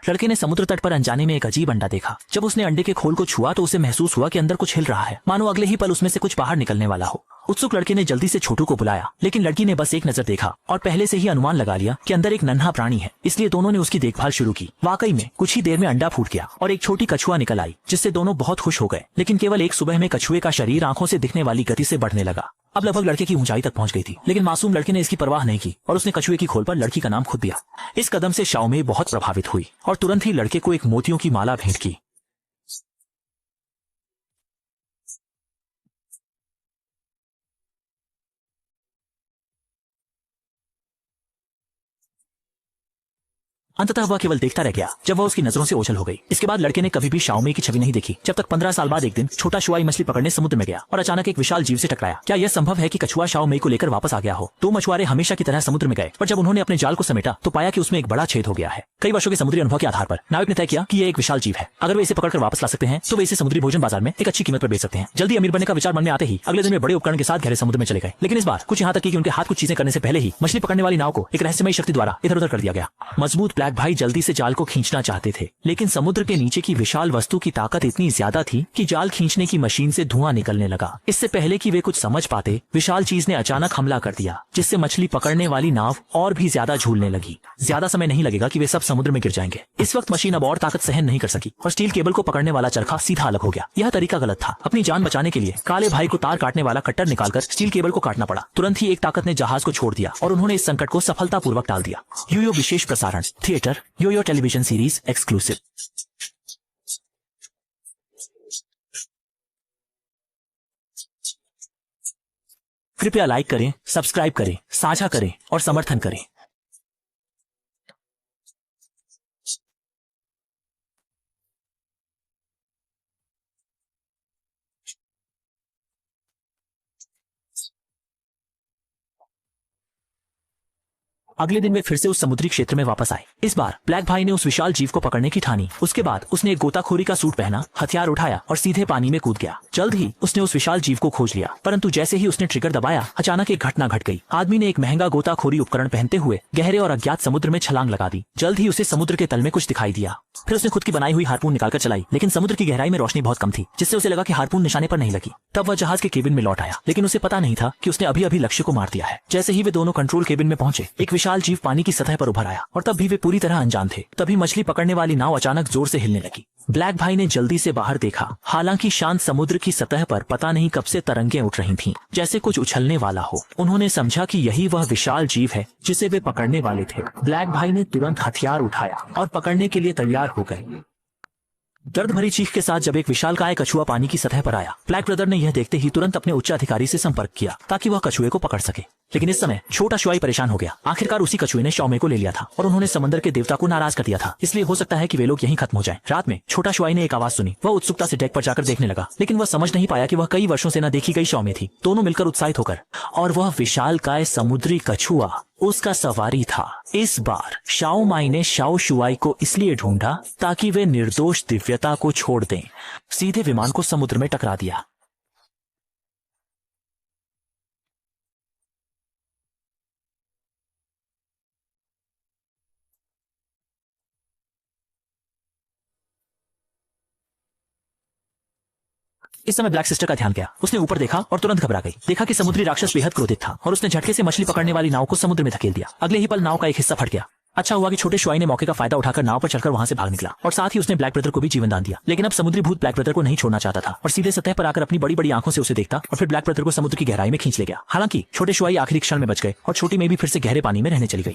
लड़के ने समुद्र तट पर अनजाने में एक अजीब अंडा देखा। जब उसने अंडे के खोल को छुआ तो उसे महसूस हुआ कि अंदर कुछ हिल रहा है, मानो अगले ही पल उसमें से कुछ बाहर निकलने वाला हो। उत्सुक लड़के ने जल्दी से छोटू को बुलाया, लेकिन लड़की ने बस एक नजर देखा और पहले से ही अनुमान लगा लिया कि अंदर एक नन्हा प्राणी है, इसलिए दोनों ने उसकी देखभाल शुरू की। वाकई में कुछ ही देर में अंडा फूट गया और एक छोटी कछुआ निकल आई, जिससे दोनों बहुत खुश हो गए। लेकिन केवल एक सुबह में कछुए का शरीर आंखों से दिखने वाली गति से बढ़ने लगा। अब लगभग लड़के की ऊंचाई तक पहुंच गई थी, लेकिन मासूम लड़के ने इसकी परवाह नहीं की और उसने कछुए की खोल पर लड़की का नाम खुद दिया। इस कदम से शाओमे बहुत प्रभावित हुई और तुरंत ही लड़के को एक मोतियों की माला भेंट की। अंततः वह केवल देखता रह गया जब वह उसकी नजरों से ओझल हो गई। इसके बाद लड़के ने कभी भी शाओमे की छवि नहीं देखी, जब तक 15 साल बाद एक दिन छोटा शुआई मछली पकड़ने समुद्र में गया और अचानक एक विशाल जीव से टकराया। क्या यह संभव है कि कछुआ शाओमे को लेकर वापस आ गया हो? दो मछुआरे हमेशा की तरह समुद्र में गए, पर जब उन्होंने अपने जाल को समेटा तो पाया कि उसमें एक बड़ा छेद हो गया है। कई वर्षों के समुद्री अनुभव के आधार पर नाविक ने तय किया कि यह एक विशाल जीव है। अगर वे इसे पकड़कर वापस ला सकते हैं तो वे इसे समुद्री भोजन बाजार में एक अच्छी कीमत पर बेच सकते हैं। जल्दी अमीर बनने का विचार मन में आते ही अगले दिन वे बड़े उपकरण के साथ गहरे समुद्र में चले गए। लेकिन इस बार कुछ यहाँ तक कि उनके हाथ कुछ चीजें करने से पहले ही मछली पकड़ने वाली नाव को एक रहस्यमयी शक्ति द्वारा इधर उधर कर दिया गया। मजबूत ब्लैक भाई जल्दी से जाल को खींचना चाहते थे, लेकिन समुद्र के नीचे की विशाल वस्तु की ताकत इतनी ज्यादा थी कि जाल खींचने की मशीन से धुआं निकलने लगा। इससे पहले कि वे कुछ समझ पाते, विशाल चीज ने अचानक हमला कर दिया, जिससे मछली पकड़ने वाली नाव और भी ज्यादा झूलने लगी। ज्यादा समय नहीं लगेगा कि वे सब समुद्र में गिर जाएंगे। इस वक्त मशीन अब और ताकत सहन नहीं कर सकी और स्टील केबल को पकड़ने वाला चरखा सीधा अलग हो गया। यह तरीका गलत था। अपनी जान बचाने के लिए काले भाई को तार काटने वाला कट्टर निकालकर स्टील केबल को काटना पड़ा। तुरंत ही एक ताकत ने जहाज को छोड़ दिया और उन्होंने इस संकट को सफलतापूर्वक टाल दिया। योयो विशेष प्रसारण theatre YoYo television series exclusive. कृपया लाइक करें, सब्सक्राइब करें, साझा करें और समर्थन करें। अगले दिन वे फिर से उस समुद्री क्षेत्र में वापस आए। इस बार ब्लैक भाई ने उस विशाल जीव को पकड़ने की ठानी। उसके बाद उसने एक गोताखोरी का सूट पहना, हथियार उठाया और सीधे पानी में कूद गया। जल्द ही उसने उस विशाल जीव को खोज लिया, परंतु जैसे ही उसने ट्रिगर दबाया, अचानक एक घटना घट गई। आदमी ने एक महंगा गोताखोरी उपकरण पहनते हुए गहरे और अज्ञात समुद्र में छलांग लगा दी। जल्द ही उसे समुद्र के तल में कुछ दिखाई दिया। फिर उसने खुद की बनाई हुई हारपून निकालकर चलाई, लेकिन समुद्र की गहराई में रोशनी बहुत कम थी, जिससे उसे लगा कि हारपून निशाने पर नहीं लगी। तब वह जहाज के केबिन में लौट आया, लेकिन उसे पता नहीं था कि उसने अभी अभी लक्ष्य को मार दिया है। जैसे ही वे दोनों कंट्रोल केबिन में पहुंचे, एक विशाल जीव पानी की सतह पर उभर आया और तब भी वे पूरी तरह अनजान थे। तभी मछली पकड़ने वाली नाव अचानक जोर से हिलने लगी। ब्लैक भाई ने जल्दी से बाहर देखा। हालांकि शांत समुद्र की सतह पर पता नहीं कब से तरंगें उठ रही थीं, जैसे कुछ उछलने वाला हो। उन्होंने समझा कि यही वह विशाल जीव है जिसे वे पकड़ने वाले थे। ब्लैक भाई ने तुरंत हथियार उठाया और पकड़ने के लिए तैयार हो गए। दर्द भरी चीख के साथ जब एक विशालकाय कछुआ पानी की सतह पर आया, ब्लैक ब्रदर ने यह देखते ही तुरंत अपने उच्च अधिकारी से संपर्क किया ताकि वह कछुए को पकड़ सके। लेकिन इस समय छोटा शुआई परेशान हो गया। आखिरकार उसी कछुए ने शाओमे को ले लिया था और उन्होंने समंदर के देवता को नाराज कर दिया था, इसलिए हो सकता है कि वे लोग यहीं खत्म हो जाएं। रात में छोटा शुआई ने एक आवाज सुनी। वह उत्सुकता से डेक पर जाकर देखने लगा, लेकिन वह समझ नहीं पाया कि वह कई वर्षों से न देखी गई शाओमे थी। दोनों मिलकर उत्साहित होकर, और वह विशालकाय समुद्री कछुआ उसका सवारी था। इस बार शाओ माई ने शाओ शुआई को इसलिए ढूंढा ताकि वे निर्दोष दिव्यता को छोड़ दें। सीधे विमान को समुद्र में टकरा दिया। इस समय ब्लैक सिस्टर का ध्यान गया। उसने ऊपर देखा और तुरंत घबरा गई। देखा कि समुद्री राक्षस बेहद क्रोधित था और उसने झटके से मछली पकड़ने वाली नाव को समुद्र में धकेल दिया। अगले ही पल नाव का एक हिस्सा फट गया। अच्छा हुआ कि छोटे शुआई ने मौके का फायदा उठाकर नाव पर चढ़कर वहां से भाग निकला और साथ ही उसने ब्लैक ब्रदर को भी जीवन दान दिया। लेकिन अब समुद्री भूत ब्लैक ब्रदर को नहीं छोड़ना चाहता था और सीधे सतह पर आकर अपनी बड़ी बड़ी आंखों से उसे देखता और फिर ब्लैक ब्रदर को समुद्र की गहराई में खींच ले गया। हालांकि छोटे शुआई आखिरी क्षण में बच गए और छोटी में भी फिर से गहरे पानी में रहने चली गई।